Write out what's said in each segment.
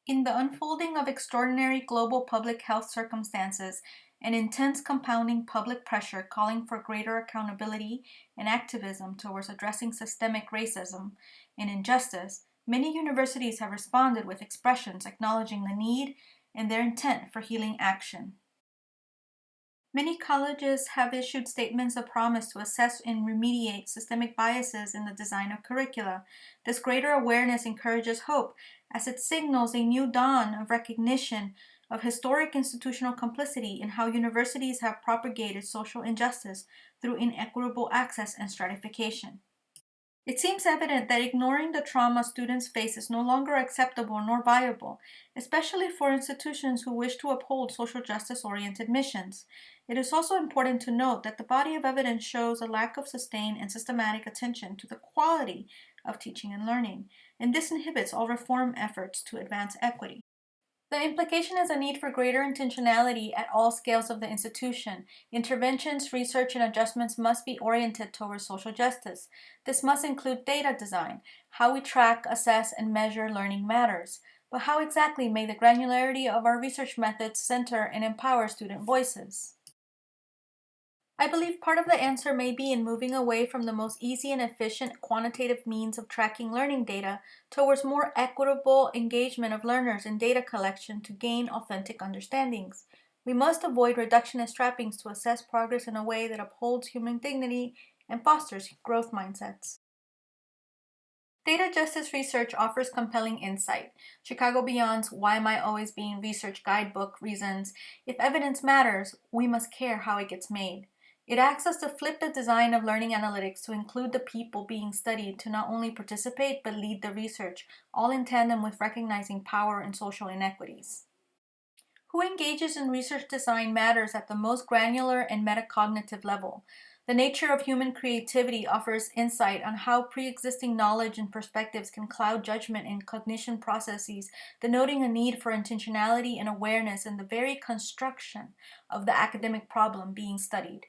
In the unfolding of extraordinary global public health circumstances and intense compounding public pressure calling for greater accountability and activism towards addressing systemic racism and injustice, many universities have responded with expressions acknowledging the need and their intent for healing action. Many colleges have issued statements of promise to assess and remediate systemic biases in the design of curricula. This greater awareness encourages hope as it signals a new dawn of recognition of historic institutional complicity in how universities have propagated social injustice through inequitable access and stratification. It seems evident that ignoring the trauma students face is no longer acceptable nor viable, especially for institutions who wish to uphold social justice-oriented missions. It is also important to note that the body of evidence shows a lack of sustained and systematic attention to the quality of teaching and learning, and this inhibits all reform efforts to advance equity. The implication is a need for greater intentionality at all scales of the institution. Interventions, research, and adjustments must be oriented towards social justice. This must include data design. How we track, assess, and measure learning matters. But how exactly may the granularity of our research methods center and empower student voices? I believe part of the answer may be in moving away from the most easy and efficient quantitative means of tracking learning data towards more equitable engagement of learners in data collection to gain authentic understandings. We must avoid reductionist trappings to assess progress in a way that upholds human dignity and fosters growth mindsets. Data justice research offers compelling insight. Chicago Beyond's Why Am I Always Being Research guidebook reasons, if evidence matters, we must care how it gets made. It asks us to flip the design of learning analytics to include the people being studied to not only participate but lead the research, all in tandem with recognizing power and social inequities. Who engages in research design matters at the most granular and metacognitive level. The nature of human creativity offers insight on how pre-existing knowledge and perspectives can cloud judgment and cognition processes, denoting a need for intentionality and awareness in the very construction of the academic problem being studied.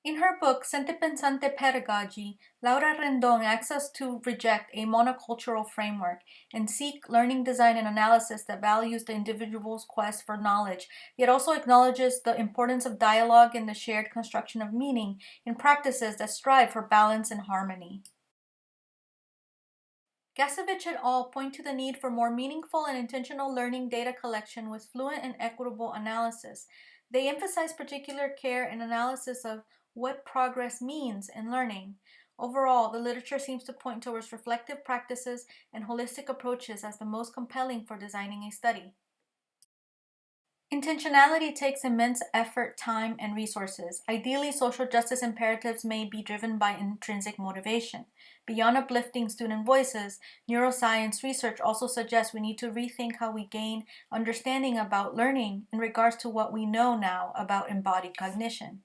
In her book, Sente Pensante Pedagogy, Laura Rendon asks us to reject a monocultural framework and seek learning design and analysis that values the individual's quest for knowledge, yet also acknowledges the importance of dialogue and the shared construction of meaning in practices that strive for balance and harmony. Gasevich et al. Point to the need for more meaningful and intentional learning data collection with fluent and equitable analysis. They emphasize particular care and analysis of what progress means in learning. Overall, the literature seems to point towards reflective practices and holistic approaches as the most compelling for designing a study. Intentionality takes immense effort, time, and resources. Ideally, social justice imperatives may be driven by intrinsic motivation. Beyond uplifting student voices, neuroscience research also suggests we need to rethink how we gain understanding about learning in regards to what we know now about embodied cognition.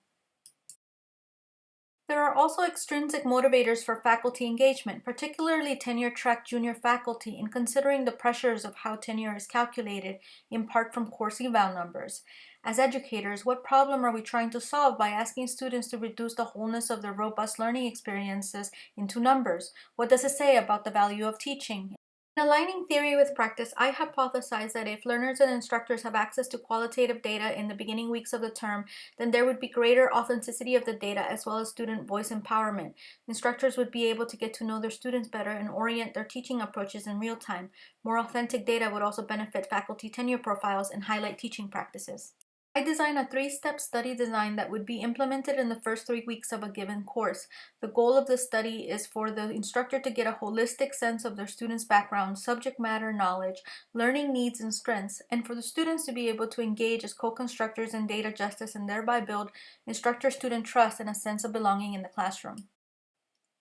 There are also extrinsic motivators for faculty engagement, particularly tenure-track junior faculty, in considering the pressures of how tenure is calculated, in part from course eval numbers. As educators, what problem are we trying to solve by asking students to reduce the wholeness of their robust learning experiences into numbers? What does it say about the value of teaching? In aligning theory with practice, I hypothesize that if learners and instructors have access to qualitative data in the beginning weeks of the term, then there would be greater authenticity of the data as well as student voice empowerment. Instructors would be able to get to know their students better and orient their teaching approaches in real time. More authentic data would also benefit faculty tenure profiles and highlight teaching practices. I designed a 3-step study design that would be implemented in the first 3 weeks of a given course. The goal of the study is for the instructor to get a holistic sense of their students' background, subject matter knowledge, learning needs and strengths, and for the students to be able to engage as co-constructors in data justice and thereby build instructor-student trust and a sense of belonging in the classroom.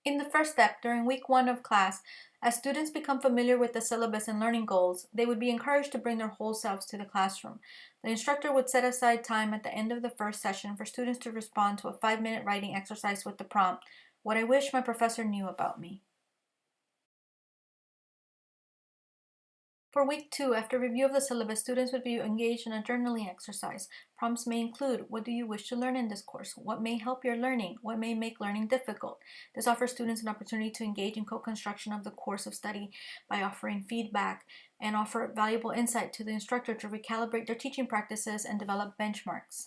In the first step, during week 1 of class, as students become familiar with the syllabus and learning goals, they would be encouraged to bring their whole selves to the classroom. The instructor would set aside time at the end of the first session for students to respond to a 5-minute writing exercise with the prompt, "What I wish my professor knew about me." For week 2, after review of the syllabus, students would be engaged in a journaling exercise. Prompts may include: what do you wish to learn in this course? What may help your learning? What may make learning difficult? This offers students an opportunity to engage in co-construction of the course of study by offering feedback and offer valuable insight to the instructor to recalibrate their teaching practices and develop benchmarks.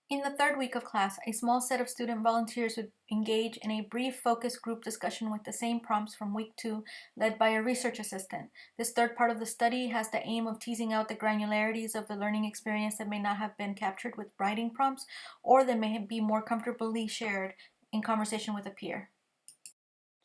In the third week of class, a small set of student volunteers would engage in a brief focus group discussion with the same prompts from week 2, led by a research assistant. This third part of the study has the aim of teasing out the granularities of the learning experience that may not have been captured with writing prompts, or that may be more comfortably shared in conversation with a peer.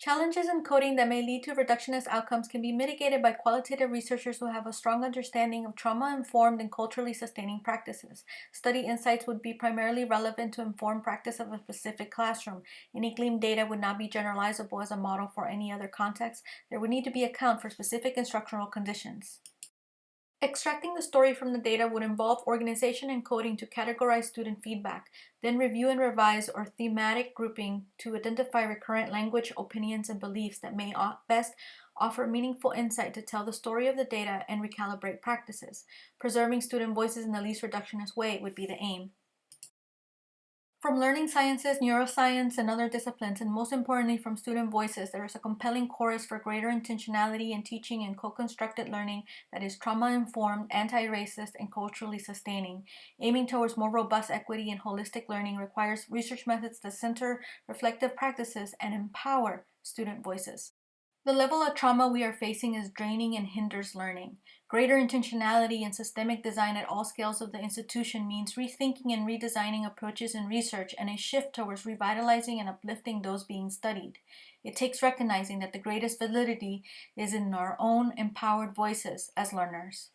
Challenges in coding that may lead to reductionist outcomes can be mitigated by qualitative researchers who have a strong understanding of trauma-informed and culturally sustaining practices. Study insights would be primarily relevant to inform practice of a specific classroom. Any gleaned data would not be generalizable as a model for any other context. There would need to be account for specific instructional conditions. Extracting the story from the data would involve organization and coding to categorize student feedback, then review and revise or thematic grouping to identify recurrent language, opinions, and beliefs that may best offer meaningful insight to tell the story of the data and recalibrate practices. Preserving student voices in the least reductionist way would be the aim. From learning sciences, neuroscience, and other disciplines, and most importantly from student voices, there is a compelling chorus for greater intentionality in teaching and co-constructed learning that is trauma-informed, anti-racist, and culturally sustaining. Aiming towards more robust equity and holistic learning requires research methods that center reflective practices and empower student voices. The level of trauma we are facing is draining and hinders learning. Greater intentionality and systemic design at all scales of the institution means rethinking and redesigning approaches in research and a shift towards revitalizing and uplifting those being studied. It takes recognizing that the greatest validity is in our own empowered voices as learners.